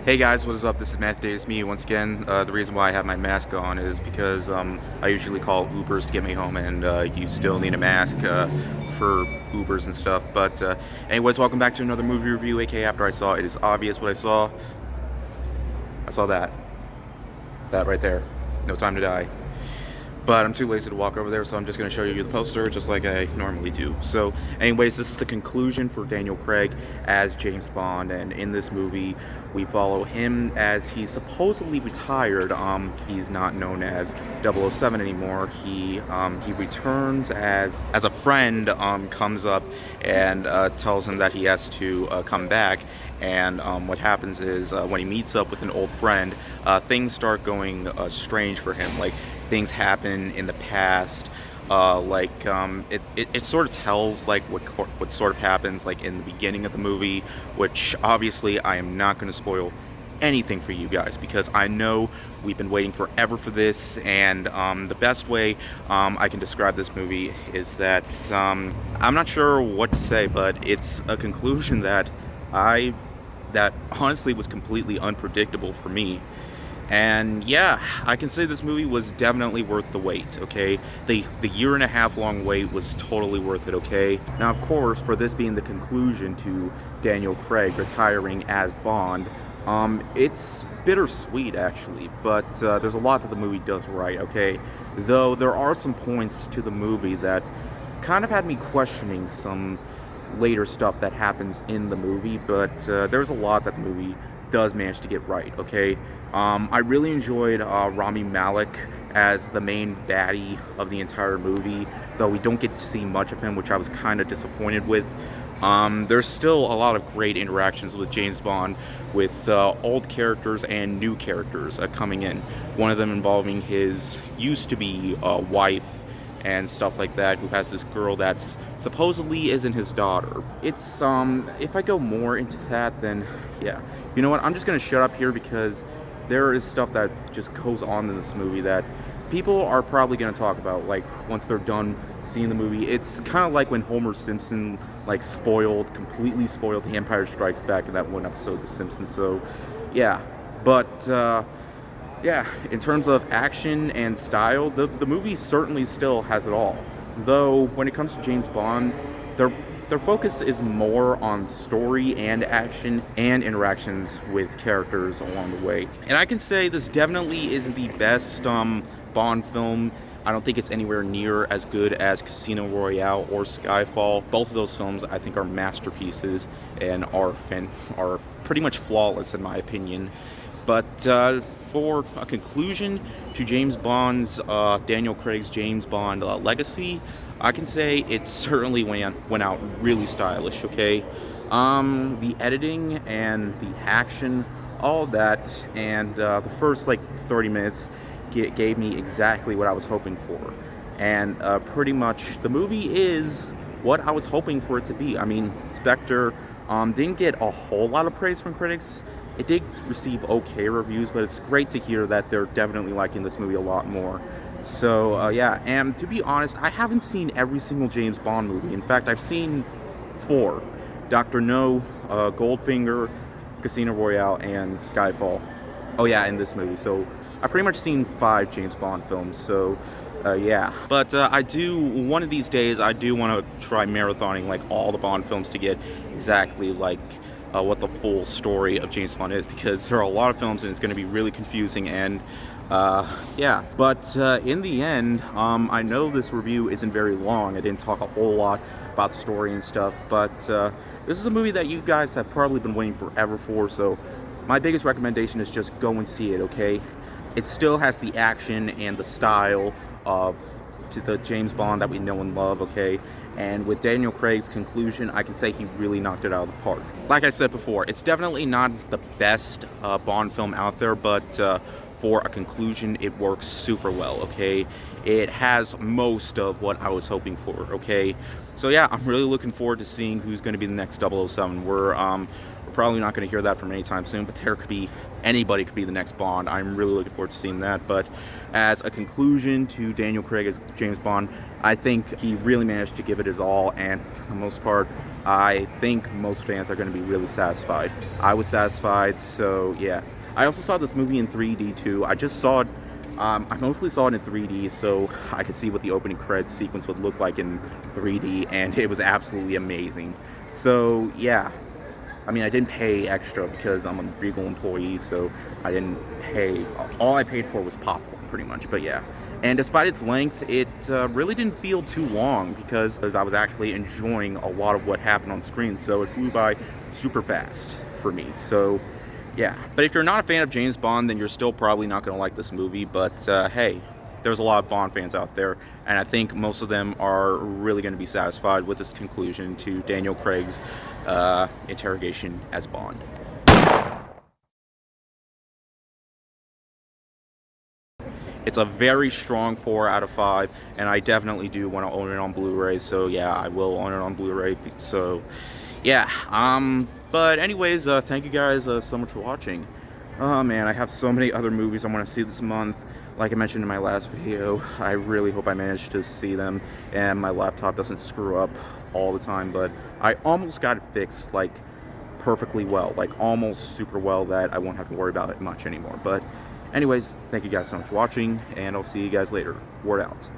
Hey guys, what is up? This is Matthew Davis, me once again. The reason why I have my mask on is because I usually call Ubers to get me home, and you still need a mask for Ubers and stuff. But anyways, welcome back to another movie review, aka After I Saw. It is obvious what I saw. I saw that. That right there. No Time to Die. But I'm too lazy to walk over there, so I'm just going to show you the poster just like I normally do. So anyways, this is the conclusion for Daniel Craig as James Bond, and in this movie we follow him as he's supposedly retired. He's not known as 007 anymore. He returns as a friend comes up and tells him that he has to come back. And what happens is when he meets up with an old friend, things start going strange for him. Like, things happen in the past. It sort of tells like what sort of happens like in the beginning of the movie, which obviously I am not going to spoil anything for you guys because I know we've been waiting forever for this. And the best way I can describe this movie is that I'm not sure what to say, but it's a conclusion that honestly was completely unpredictable for me. And yeah, I can say this movie was definitely worth the wait, okay? The year and a half long wait was totally worth it, okay? Now, of course, for this being the conclusion to Daniel Craig retiring as Bond, it's bittersweet actually, but there's a lot that the movie does right, okay? Though there are some points to the movie that kind of had me questioning some later stuff that happens in the movie, but there's a lot that the movie does manage to get right, okay? I really enjoyed Rami Malek as the main baddie of the entire movie, though we don't get to see much of him, which I was kind of disappointed with. There's still a lot of great interactions with James Bond, with old characters and new characters coming in. One of them involving his used-to-be wife, and stuff like that, who has this girl that's supposedly isn't his daughter. It's if I go more into that, then yeah, you know what, I'm just gonna shut up here because there is stuff that just goes on in this movie that people are probably gonna talk about like once they're done seeing the movie. It's kind of like when Homer Simpson like completely spoiled The Empire Strikes Back in that one episode of The Simpsons. So yeah, but yeah, in terms of action and style, the movie certainly still has it all. Though when it comes to James Bond, their focus is more on story and action and interactions with characters along the way. And I can say this definitely isn't the best Bond film. I don't think it's anywhere near as good as Casino Royale or Skyfall. Both of those films I think are masterpieces and are pretty much flawless in my opinion. But for a conclusion to Daniel Craig's James Bond legacy, I can say it certainly went out really stylish, okay? The editing and the action, all that, and the first like 30 minutes gave me exactly what I was hoping for. And pretty much the movie is what I was hoping for it to be. I mean, Spectre didn't get a whole lot of praise from critics. It did receive okay reviews, but it's great to hear that they're definitely liking this movie a lot more. So yeah, and to be honest, I haven't seen every single James Bond movie. In fact, I've seen 4: Doctor No, Goldfinger, Casino Royale, and Skyfall. Oh yeah, in this movie. So I've pretty much seen 5 James Bond films. So yeah, but one of these days I do want to try marathoning like all the Bond films to get exactly like what the full story of James Bond is, because there are a lot of films and it's going to be really confusing. And yeah, but in the end, I know this review isn't very long. I didn't talk a whole lot about story and stuff, but this is a movie that you guys have probably been waiting forever for, so my biggest recommendation is just go and see it, okay? It still has the action and the style of the James Bond that we know and love, okay? And with Daniel Craig's conclusion, I can say he really knocked it out of the park. Like I said before, it's definitely not the best Bond film out there, but for a conclusion, it works super well, okay? It has most of what I was hoping for, okay? So yeah, I'm really looking forward to seeing who's going to be the next 007. We're probably not going to hear that from anytime soon, but anybody could be the next Bond. I'm really looking forward to seeing that. But as a conclusion to Daniel Craig as James Bond, I think he really managed to give it his all, and for the most part, I think most fans are going to be really satisfied. I was satisfied, so yeah. I also saw this movie in 3D too. I just saw it. I mostly saw it in 3D, so I could see what the opening credits sequence would look like in 3D, and it was absolutely amazing. So yeah, I mean, I didn't pay extra because I'm a Regal employee, so I didn't pay. All I paid for was popcorn, pretty much. But yeah, and despite its length, it really didn't feel too long because I was actually enjoying a lot of what happened on screen. So it flew by super fast for me. So yeah, but if you're not a fan of James Bond, then you're still probably not going to like this movie. But hey, there's a lot of Bond fans out there, and I think most of them are really going to be satisfied with this conclusion to Daniel Craig's interrogation as Bond. It's a very strong 4 out of 5, and I definitely do want to own it on Blu-ray. So yeah, I will own it on Blu-ray. So yeah, but anyways, thank you guys so much for watching. Oh man, I have so many other movies I want to see this month. Like I mentioned in my last video, I really hope I manage to see them and my laptop doesn't screw up all the time, but I almost got it fixed like perfectly well, like almost super well, that I won't have to worry about it much anymore. But anyways, thank you guys so much for watching, and I'll see you guys later. Word out.